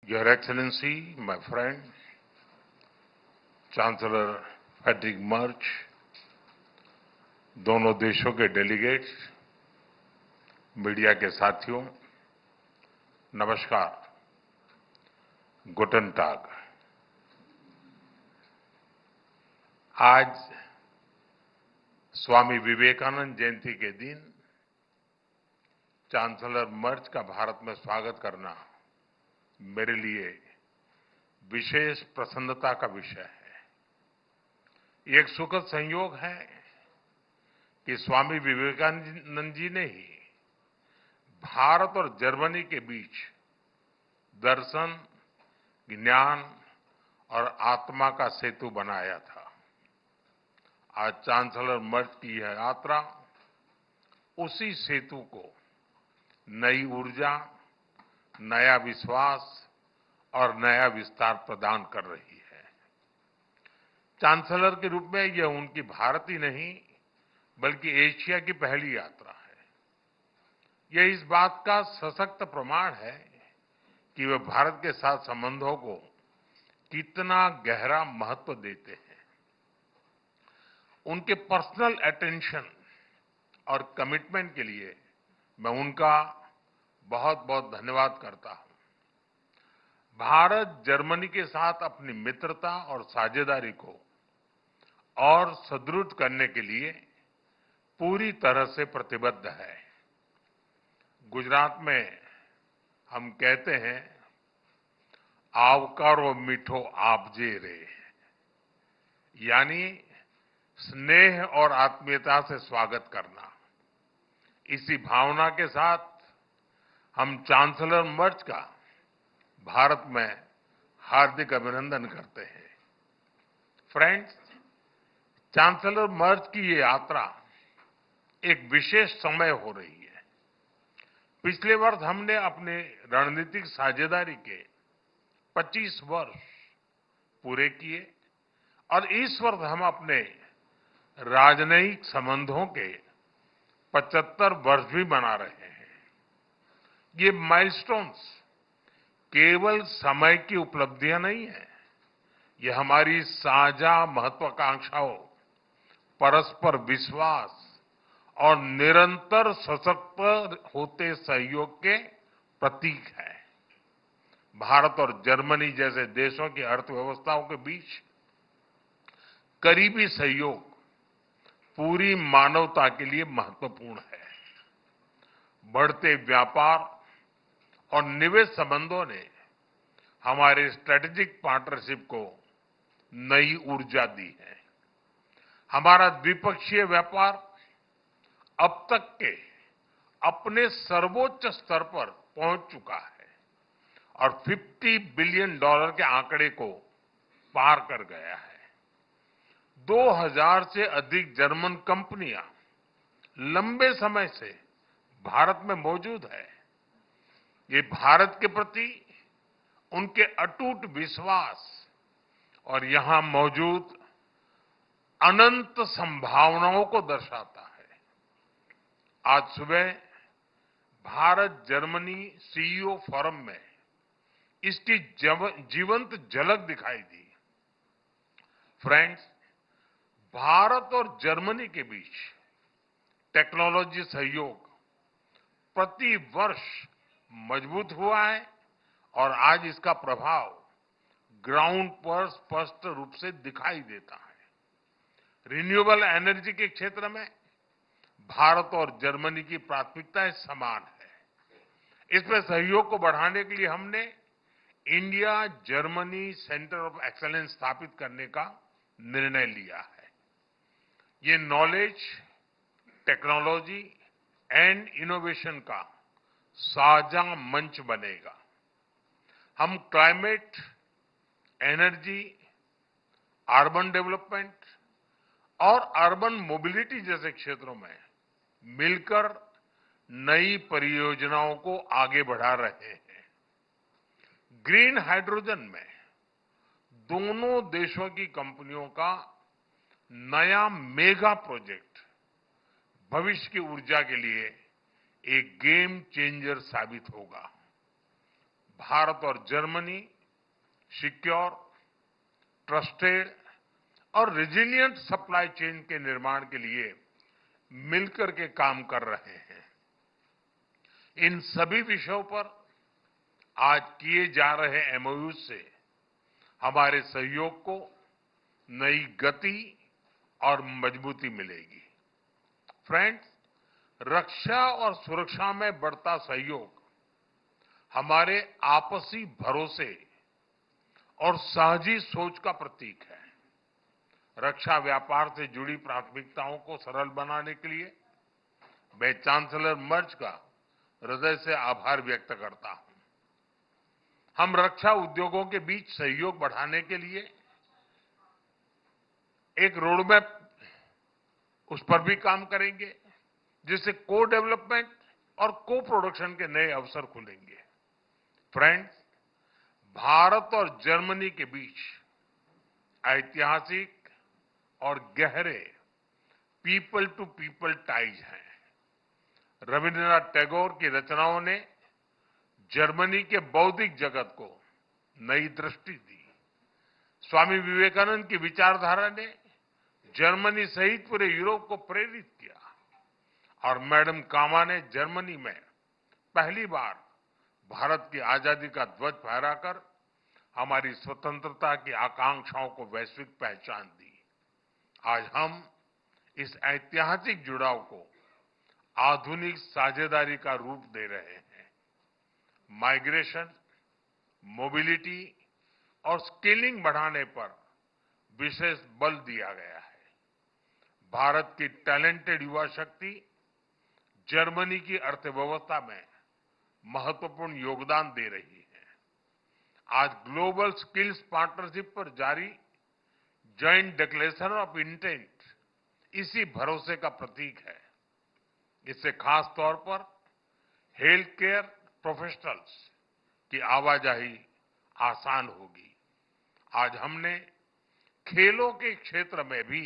Your Excellency, my friend, chancellor Patrick मर्च, दोनों देशों के डेलीगेट्स, मीडिया के साथियों, नमस्कार, गुटन टाग। आज स्वामी विवेकानंद जयंती के दिन चांसलर मर्च का भारत में स्वागत करना मेरे लिए विशेष प्रसन्नता का विषय है। ये एक सुखद संयोग है कि स्वामी विवेकानंद जी ने ही भारत और जर्मनी के बीच दर्शन, ज्ञान और आत्मा का सेतु बनाया था। आज चांसलर मर्च की यह यात्रा उसी सेतु को नई ऊर्जा, नया विश्वास और नया विस्तार प्रदान कर रही है। चांसलर के रूप में यह उनकी भारत ही नहीं बल्कि एशिया की पहली यात्रा है। यह इस बात का सशक्त प्रमाण है कि वे भारत के साथ संबंधों को कितना गहरा महत्व देते हैं। उनके पर्सनल अटेंशन और कमिटमेंट के लिए मैं उनका बहुत बहुत धन्यवाद करता हूं। भारत जर्मनी के साथ अपनी मित्रता और साझेदारी को और सुदृढ़ करने के लिए पूरी तरह से प्रतिबद्ध है। गुजरात में हम कहते हैं, आवकारो मीठो आपजे रे, यानी स्नेह और आत्मीयता से स्वागत करना। इसी भावना के साथ हम चांसलर मर्च का भारत में हार्दिक अभिनंदन करते हैं। फ्रेंड्स, चांसलर मर्च की ये यात्रा एक विशेष समय हो रही है। पिछले वर्ष हमने अपने रणनीतिक साझेदारी के 25 वर्ष पूरे किए और इस वर्ष हम अपने राजनयिक संबंधों के 75 वर्ष भी मना रहे हैं। ये माइलस्टोन्स केवल समय की उपलब्धियां नहीं है, ये हमारी साझा महत्वाकांक्षाओं, परस्पर विश्वास और निरंतर सशक्त होते सहयोग के प्रतीक है। भारत और जर्मनी जैसे देशों की अर्थव्यवस्थाओं के बीच करीबी सहयोग पूरी मानवता के लिए महत्वपूर्ण है। बढ़ते व्यापार और निवेश संबंधों ने हमारे स्ट्रेटेजिक पार्टनरशिप को नई ऊर्जा दी है। हमारा द्विपक्षीय व्यापार अब तक के अपने सर्वोच्च स्तर पर पहुंच चुका है और $50 बिलियन के आंकड़े को पार कर गया है। 2000 से अधिक जर्मन कंपनियां लंबे समय से भारत में मौजूद है। ये भारत के प्रति उनके अटूट विश्वास और यहां मौजूद अनंत संभावनाओं को दर्शाता है। आज सुबह भारत जर्मनी सीईओ फोरम में इसकी जीवंत झलक दिखाई दी। फ्रेंड्स, भारत और जर्मनी के बीच टेक्नोलॉजी सहयोग प्रति वर्ष मजबूत हुआ है और आज इसका प्रभाव ग्राउंड पर स्पष्ट रूप से दिखाई देता है। रिन्यूएबल एनर्जी के क्षेत्र में भारत और जर्मनी की प्राथमिकताएं समान है। इसमें सहयोग को बढ़ाने के लिए हमने India Germany centre of excellence स्थापित करने का निर्णय लिया है। ये नॉलेज, टेक्नोलॉजी एंड इनोवेशन का साझा मंच बनेगा। हम क्लाइमेट, एनर्जी, अर्बन डेवलपमेंट और अर्बन मोबिलिटी जैसे क्षेत्रों में मिलकर नई परियोजनाओं को आगे बढ़ा रहे हैं। ग्रीन हाइड्रोजन में दोनों देशों की कंपनियों का नया मेगा प्रोजेक्ट भविष्य की ऊर्जा के लिए एक गेम चेंजर साबित होगा। भारत और जर्मनी सिक्योर, ट्रस्टेड और रेजिलिएंट सप्लाई चेन के निर्माण के लिए मिलकर के काम कर रहे हैं। इन सभी विषयों पर आज किए जा रहे एमओयू से हमारे सहयोग को नई गति और मजबूती मिलेगी। फ्रेंड्स, रक्षा और सुरक्षा में बढ़ता सहयोग हमारे आपसी भरोसे और साझी सोच का प्रतीक है। रक्षा व्यापार से जुड़ी प्राथमिकताओं को सरल बनाने के लिए मैं चांसलर मर्ज का हृदय से आभार व्यक्त करता हूं। हम रक्षा उद्योगों के बीच सहयोग बढ़ाने के लिए एक रोडमैप उस पर भी काम करेंगे, जिससे को डेवलपमेंट और को प्रोडक्शन के नए अवसर खुलेंगे। फ्रेंड्स, भारत और जर्मनी के बीच ऐतिहासिक और गहरे पीपल टू पीपल टाइज हैं। रविन्द्रनाथ टैगोर की रचनाओं ने जर्मनी के बौद्धिक जगत को नई दृष्टि दी। स्वामी विवेकानंद की विचारधारा ने जर्मनी सहित पूरे यूरोप को प्रेरित किया और मैडम कामा ने जर्मनी में पहली बार भारत की आजादी का ध्वज फहराकर हमारी स्वतंत्रता की आकांक्षाओं को वैश्विक पहचान दी। आज हम इस ऐतिहासिक जुड़ाव को आधुनिक साझेदारी का रूप दे रहे हैं। माइग्रेशन, मोबिलिटी और स्किलिंग बढ़ाने पर विशेष बल दिया गया है। भारत की टैलेंटेड युवा शक्ति जर्मनी की अर्थव्यवस्था में महत्वपूर्ण योगदान दे रही है। आज ग्लोबल स्किल्स पार्टनरशिप पर जारी जॉइंट डिक्लेरेशन ऑफ इंटेंट इसी भरोसे का प्रतीक है। इससे खास तौर पर हेल्थ केयर प्रोफेशनल्स की आवाजाही आसान होगी। आज हमने खेलों के क्षेत्र में भी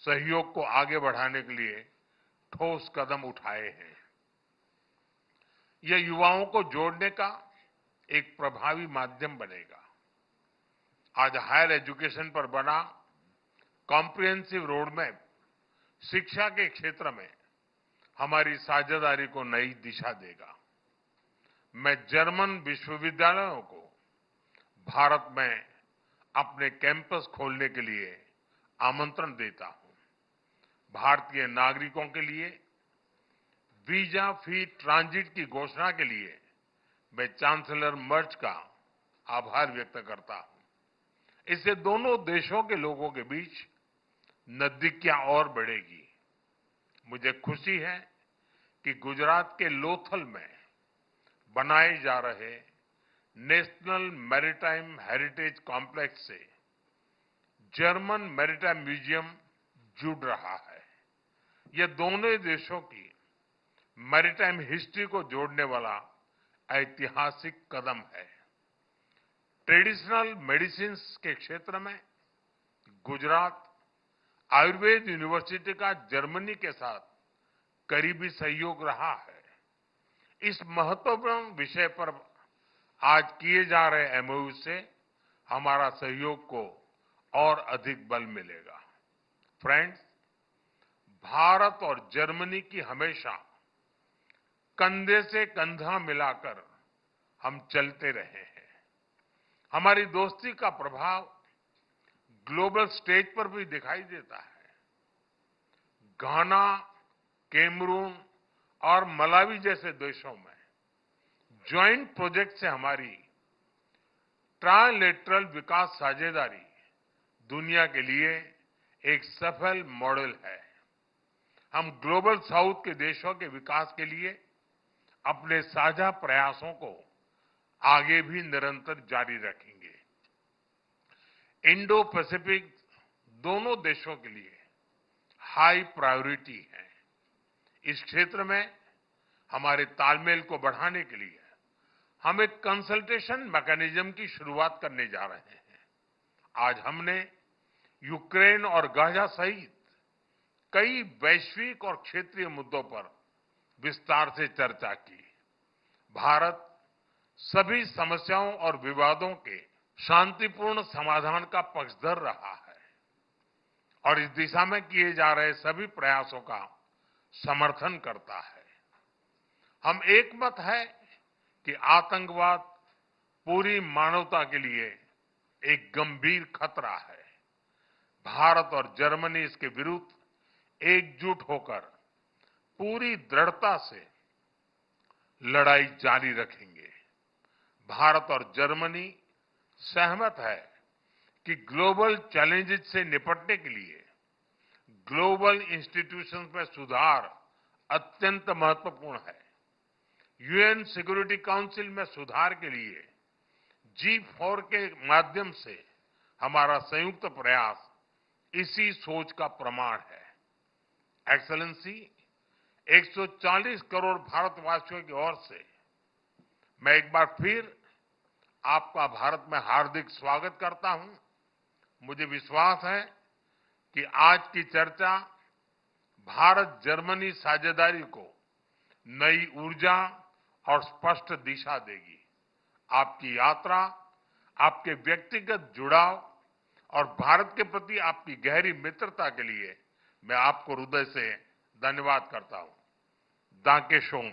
सहयोग को आगे बढ़ाने के लिए ठोस कदम उठाए हैं। यह युवाओं को जोड़ने का एक प्रभावी माध्यम बनेगा। आज हायर एजुकेशन पर बना कॉम्प्रिहेंसिव रोडमैप शिक्षा के क्षेत्र में हमारी साझेदारी को नई दिशा देगा। मैं जर्मन विश्वविद्यालयों को भारत में अपने कैंपस खोलने के लिए आमंत्रण देता हूं। भारतीय नागरिकों के लिए वीजा फ्री ट्रांजिट की घोषणा के लिए मैं चांसलर मर्ज का आभार व्यक्त करता हूं। इससे दोनों देशों के लोगों के बीच नजदीकियां और बढ़ेगी। मुझे खुशी है कि गुजरात के लोथल में बनाए जा रहे नेशनल मैरीटाइम हेरिटेज कॉम्प्लेक्स से जर्मन मैरीटाइम म्यूजियम जुड़ रहा है। यह दोनों देशों की मैरीटाइम हिस्ट्री को जोड़ने वाला ऐतिहासिक कदम है। ट्रेडिशनल मेडिसिन के क्षेत्र में गुजरात आयुर्वेद यूनिवर्सिटी का जर्मनी के साथ करीबी सहयोग रहा है। इस महत्वपूर्ण विषय पर आज किए जा रहे एमओयू से हमारा सहयोग को और अधिक बल मिलेगा। फ्रेंड्स, भारत और जर्मनी की हमेशा कंधे से कंधा मिलाकर हम चलते रहे हैं। हमारी दोस्ती का प्रभाव ग्लोबल स्टेज पर भी दिखाई देता है। घाना, कैमरून और मलावी जैसे देशों में ज्वाइंट प्रोजेक्ट से हमारी ट्राइलेटरल विकास साझेदारी दुनिया के लिए एक सफल मॉडल है। हम ग्लोबल साउथ के देशों के विकास के लिए अपने साझा प्रयासों को आगे भी निरंतर जारी रखेंगे। इंडो पैसिफिक दोनों देशों के लिए हाई प्रायोरिटी है। इस क्षेत्र में हमारे तालमेल को बढ़ाने के लिए हम एक कंसल्टेशन मैकेनिज्म की शुरुआत करने जा रहे हैं। आज हमने यूक्रेन और गाजा सहित कई वैश्विक और क्षेत्रीय मुद्दों पर विस्तार से चर्चा की। भारत सभी समस्याओं और विवादों के शांतिपूर्ण समाधान का पक्षधर रहा है और इस दिशा में किए जा रहे सभी प्रयासों का समर्थन करता है। हम एक मत है कि आतंकवाद पूरी मानवता के लिए एक गंभीर खतरा है। भारत और जर्मनी इसके विरुद्ध एकजुट होकर पूरी दृढ़ता से लड़ाई जारी रखेंगे। भारत और जर्मनी सहमत है कि ग्लोबल चैलेंजेस से निपटने के लिए ग्लोबल इंस्टीट्यूशंस में सुधार अत्यंत महत्वपूर्ण है। यूएन सिक्योरिटी काउंसिल में सुधार के लिए G4 के माध्यम से हमारा संयुक्त प्रयास इसी सोच का प्रमाण है। एक्सेलेंसी, 140 करोड़ भारतवासियों की ओर से मैं एक बार फिर आपका भारत में हार्दिक स्वागत करता हूं। मुझे विश्वास है कि आज की चर्चा भारत जर्मनी साझेदारी को नई ऊर्जा और स्पष्ट दिशा देगी। आपकी यात्रा, आपके व्यक्तिगत जुड़ाव और भारत के प्रति आपकी गहरी मित्रता के लिए मैं आपको हृदय से धन्यवाद करता हूं। दांके शोम।